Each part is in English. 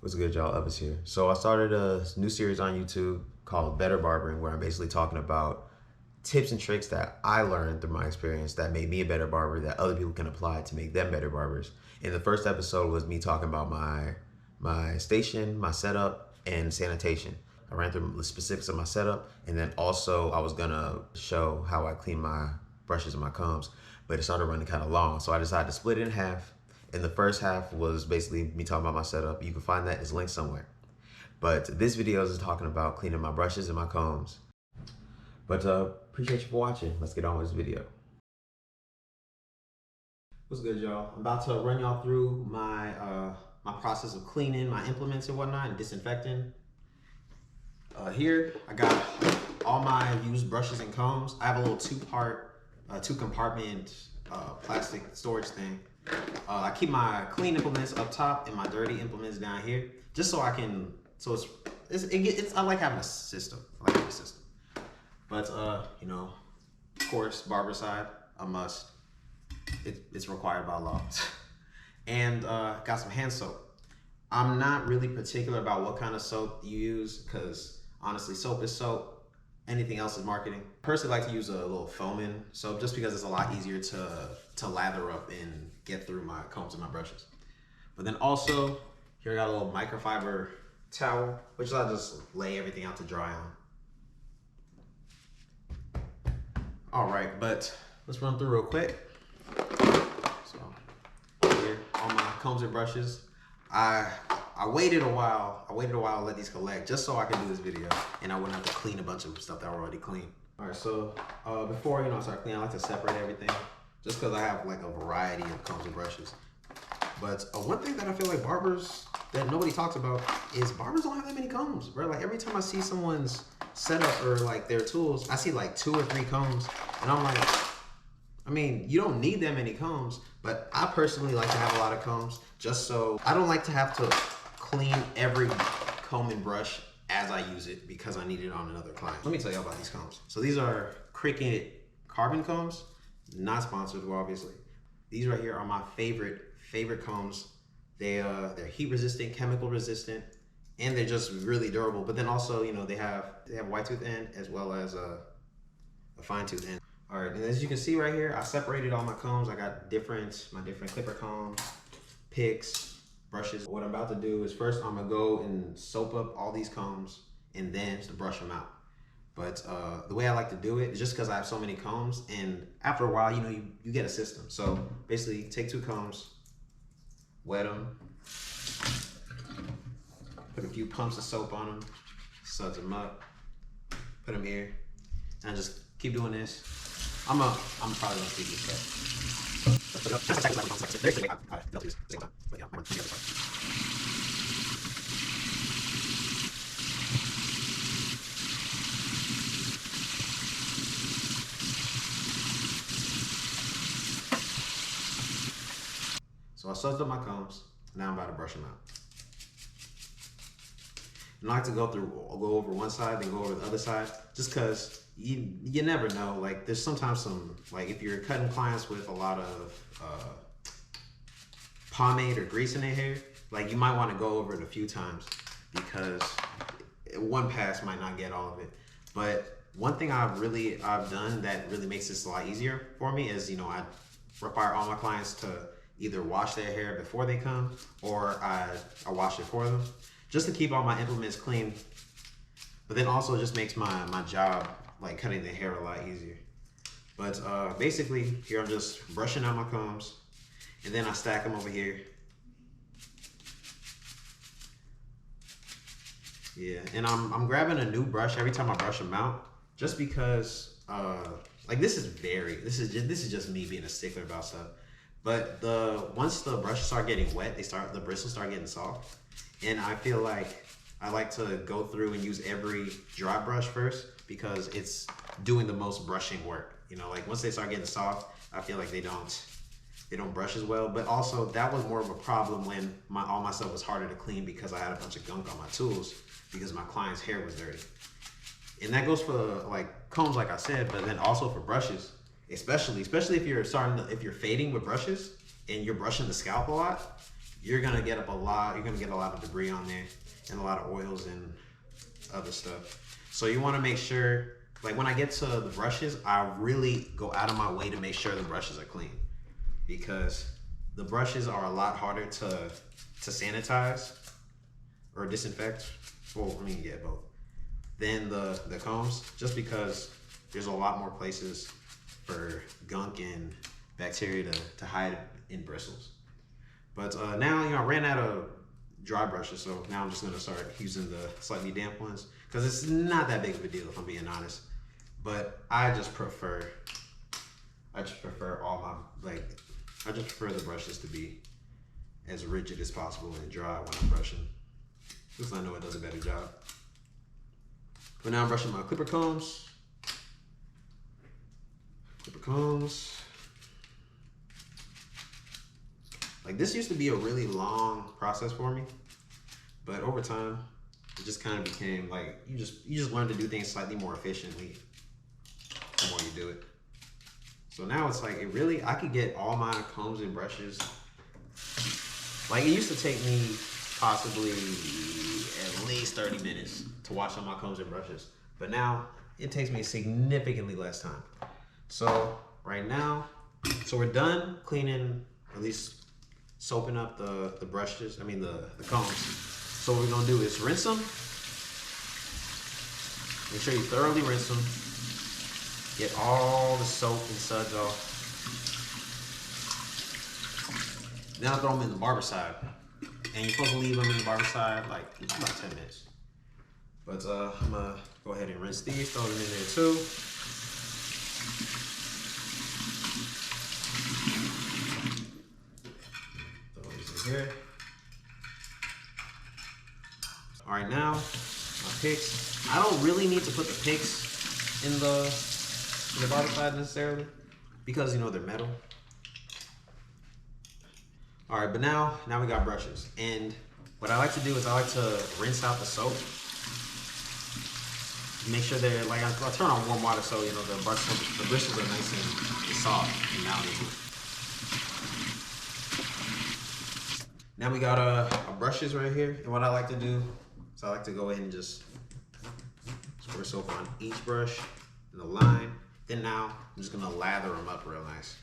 What's good, y'all? Elvis here. So I started a new series on YouTube called Better Barbering, where I'm basically talking about tips and tricks that I learned through my experience that made me a better barber that other people can apply to make them better barbers. And the first episode was me talking about my station, my setup, and sanitation. I ran through the specifics of my setup, and then also I was gonna show how I clean my brushes and my combs, but it started running kind of long, so I decided to split it in half. And the first half was basically me talking about my setup. You can find that as linked somewhere. But this video is talking about cleaning my brushes and my combs. But appreciate you for watching. Let's get on with this video. What's good, y'all? I'm about to run y'all through my my process of cleaning my implements and whatnot and disinfecting. Here I got all my used brushes and combs. I have a little two compartment plastic storage thing. I keep my clean implements up top and my dirty implements down here, just so I can. So it's I like having a system. I like having a system. But you know, of course, barber side, a must. It's required by law. And got some hand soap. I'm not really particular about what kind of soap you use, because honestly, soap is soap. Anything else is marketing. I personally like to use a little foaming soap just because it's a lot easier to lather up and get through my combs and my brushes. But then also, here I got a little microfiber towel, which I'll just lay everything out to dry on. All right, but let's run through real quick. So here, all my combs and brushes. I waited a while to let these collect just so I could do this video and I wouldn't have to clean a bunch of stuff that were already clean. All right, so before I start cleaning, I like to separate everything just because I have like a variety of combs and brushes. But one thing that I feel like barbers, that nobody talks about, is barbers don't have that many combs, bro. Like every time I see someone's setup or like their tools, I see like 2 or 3 combs and I'm like, I mean, you don't need that many combs, but I personally like to have a lot of combs just so I don't like to have to clean every comb and brush as I use it because I need it on another client. Let me tell you about these combs. So these are Cricket carbon combs, not sponsored, well, obviously. These right here are my favorite combs. They're heat resistant, chemical resistant, and they're just really durable. But then also, you know, they have a white tooth end as well as a fine tooth end. All right, and as you can see right here, I separated all my combs. I got my different clipper combs, picks, brushes. What I'm about to do is first I'm gonna go and soap up all these combs and then to brush them out. But the way I like to do it is just because I have so many combs, and after a while, you know, you get a system. So basically take 2 combs, wet them, put a few pumps of soap on them, suds them up, put them here, and just keep doing this. I'm probably gonna speed this up. So I sudsed up my combs. Now I'm about to brush them out. And I like to go over one side, then go over the other side, just because you never know. Like there's sometimes like if you're cutting clients with a lot of pomade or grease in their hair, like you might want to go over it a few times because one pass might not get all of it. But one thing I've done that really makes this a lot easier for me is, you know, I require all my clients to either wash their hair before they come or I wash it for them, just to keep all my implements clean. But then also just makes my job, like cutting the hair, a lot easier. But basically here I'm just brushing out my combs and then I stack them over here. Yeah, and I'm grabbing a new brush every time I brush them out, just because like this is just me being a stickler about stuff. But once the brushes start getting wet, the bristles start getting soft. And I feel like I like to go through and use every dry brush first because it's doing the most brushing work. You know, like once they start getting soft, I feel like they don't brush as well. But also that was more of a problem when all my stuff was harder to clean because I had a bunch of gunk on my tools because my client's hair was dirty. And that goes for like combs, like I said, but then also for brushes. Especially if you're fading with brushes and you're brushing the scalp a lot, you're gonna get a lot of debris on there and a lot of oils and other stuff. So you want to make sure, like when I get to the brushes, I really go out of my way to make sure the brushes are clean, because the brushes are a lot harder to sanitize or disinfect. Well, I mean, yeah, both. Than the combs, just because there's a lot more places for gunk and bacteria to hide in bristles. But now, I ran out of dry brushes, so now I'm just gonna start using the slightly damp ones, because it's not that big of a deal if I'm being honest. But I just prefer all my, I just prefer the brushes to be as rigid as possible and dry when I'm brushing, because I know it does a better job. But now I'm brushing my clipper combs. Like, this used to be a really long process for me, but over time, it just kind of became like, you just learn to do things slightly more efficiently the more you do it. So now it's like, I could get all my combs and brushes. Like, it used to take me possibly at least 30 minutes to wash all my combs and brushes, but now it takes me significantly less time. So right now, we're done cleaning, at least soaping up the brushes, the combs. So what we're gonna do is rinse them. Make sure you thoroughly rinse them. Get all the soap and suds off. Then I'll throw them in the barber side. And you're supposed to leave them in the barber side like about 10 minutes. But I'm gonna go ahead and rinse these, throw them in there too. Throw these in here. All right, now my picks. I don't really need to put the picks in the barber side necessarily, because they're metal. All right, but now we got brushes, and what I like to do is I like to rinse out the soap. Make sure they're like, I'll turn on warm water so the bristles are nice and soft and malleable. Now we got our brushes right here, and what I like to do is I like to go ahead and just squirt soap on each brush in the line. Then now I'm just gonna lather them up real nice.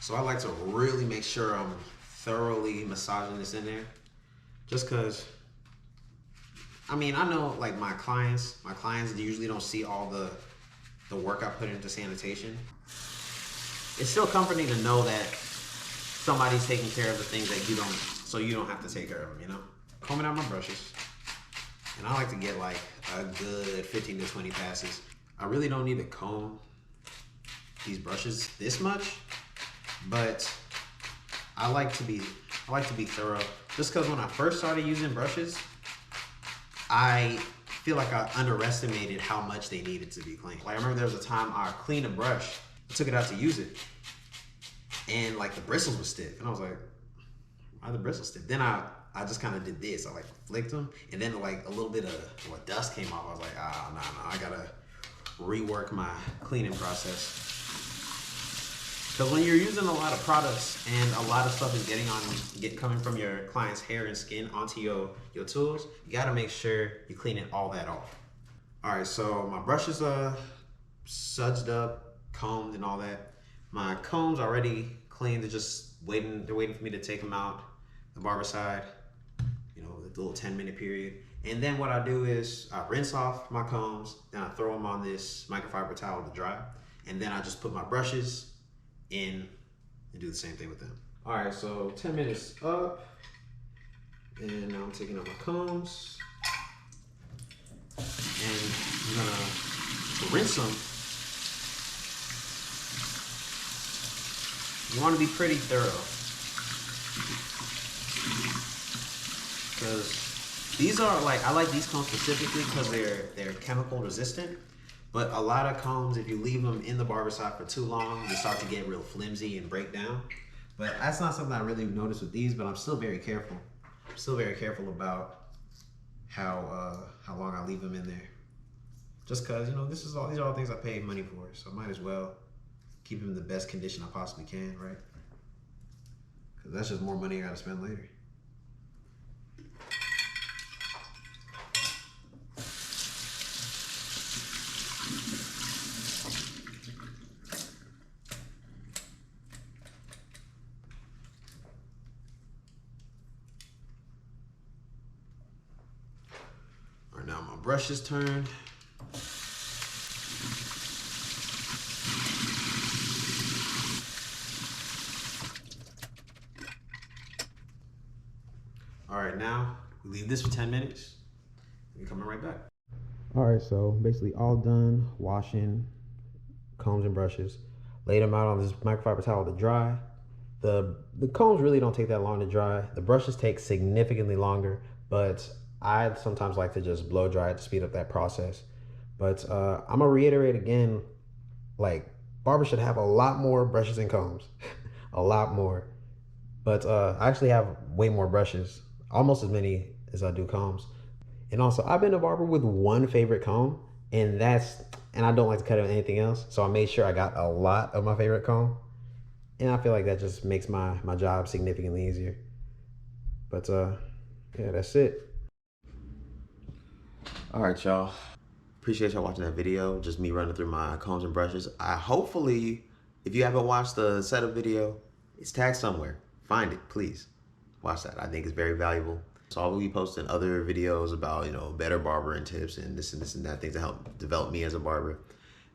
So I like to really make sure I'm thoroughly massaging this in there, just because, I know like my clients usually don't see all the work I put into sanitation. It's still comforting to know that somebody's taking care of the things that you don't, so you don't have to take care of them, Combing out my brushes. And I like to get like a good 15 to 20 passes. I really don't need to comb these brushes this much, but I like to be thorough, just because when I first started using brushes, I feel like I underestimated how much they needed to be cleaned. Like, I remember there was a time I cleaned a brush, took it out to use it, and like the bristles were stiff, and I was like, why are the bristles stiff? Then I just kind of did this. I like flicked them, and then like a little bit of dust came off. I was like, no, I gotta rework my cleaning process. Because when you're using a lot of products and a lot of stuff is coming from your client's hair and skin onto your tools, you gotta make sure you're cleaning all that off. All right, so my brushes are sudsed up, combed and all that. My combs already clean. They're just waiting. They're waiting for me to take them out the barber side. The little 10-minute period. And then what I do is I rinse off my combs. Then I throw them on this microfiber towel to dry. And then I just put my brushes in and do the same thing with them. All right, so 10 minutes up. And now I'm taking out my combs. And I'm gonna rinse them. You want to be pretty thorough, because these are I like these combs specifically because they're chemical resistant. But a lot of combs, if you leave them in the barber shop for too long, they start to get real flimsy and break down. But that's not something I really noticed with these. But I'm still very careful. I'm still very careful about how long I leave them in there. Just cause these are all things I paid money for, so I might as well keep them in the best condition I possibly can, right? Cause that's just more money I gotta spend later. All right, now my brush is turned. All right, now we leave this for 10 minutes. We're coming right back. All right, so basically all done washing combs and brushes. Laid them out on this microfiber towel to dry. The combs really don't take that long to dry. The brushes take significantly longer, but I sometimes like to just blow dry it to speed up that process. But I'm gonna reiterate again, like barbers should have a lot more brushes and combs, a lot more. But I actually have way more brushes, almost as many as I do combs. And also, I've been a barber with one favorite comb, and I don't like to cut it with anything else. So I made sure I got a lot of my favorite comb. And I feel like that just makes my job significantly easier. But yeah, that's it. All right, y'all. Appreciate y'all watching that video. Just me running through my combs and brushes. Hopefully, if you haven't watched the setup video, it's tagged somewhere. Find it, please. Watch that. I think it's very valuable. So I'll be posting other videos about, better barbering tips and this and that, things to help develop me as a barber.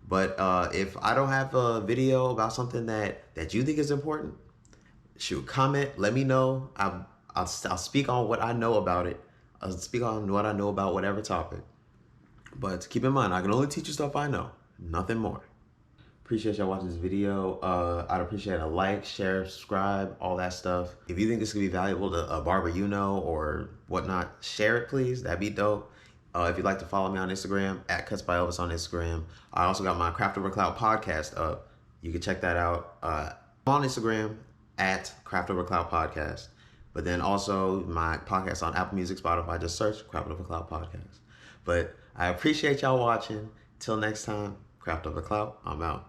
But if I don't have a video about something that you think is important, shoot, comment, let me know. I'll speak on what I know about it. I'll speak on what I know about whatever topic. But keep in mind, I can only teach you stuff I know, nothing more. Appreciate y'all watching this video. I'd appreciate a like, share, subscribe, all that stuff. If you think this could be valuable to a barber or whatnot, share it, please. That'd be dope. If you'd like to follow me on Instagram, @CutsByElvis on Instagram. I also got my Craft Over Cloud podcast up. You can check that out. I'm on Instagram, @Craft Over Cloud podcast. But then also my podcast on Apple Music, Spotify. Just search Craft Over Cloud podcast. But I appreciate y'all watching. Till next time, Craft Over Cloud. I'm out.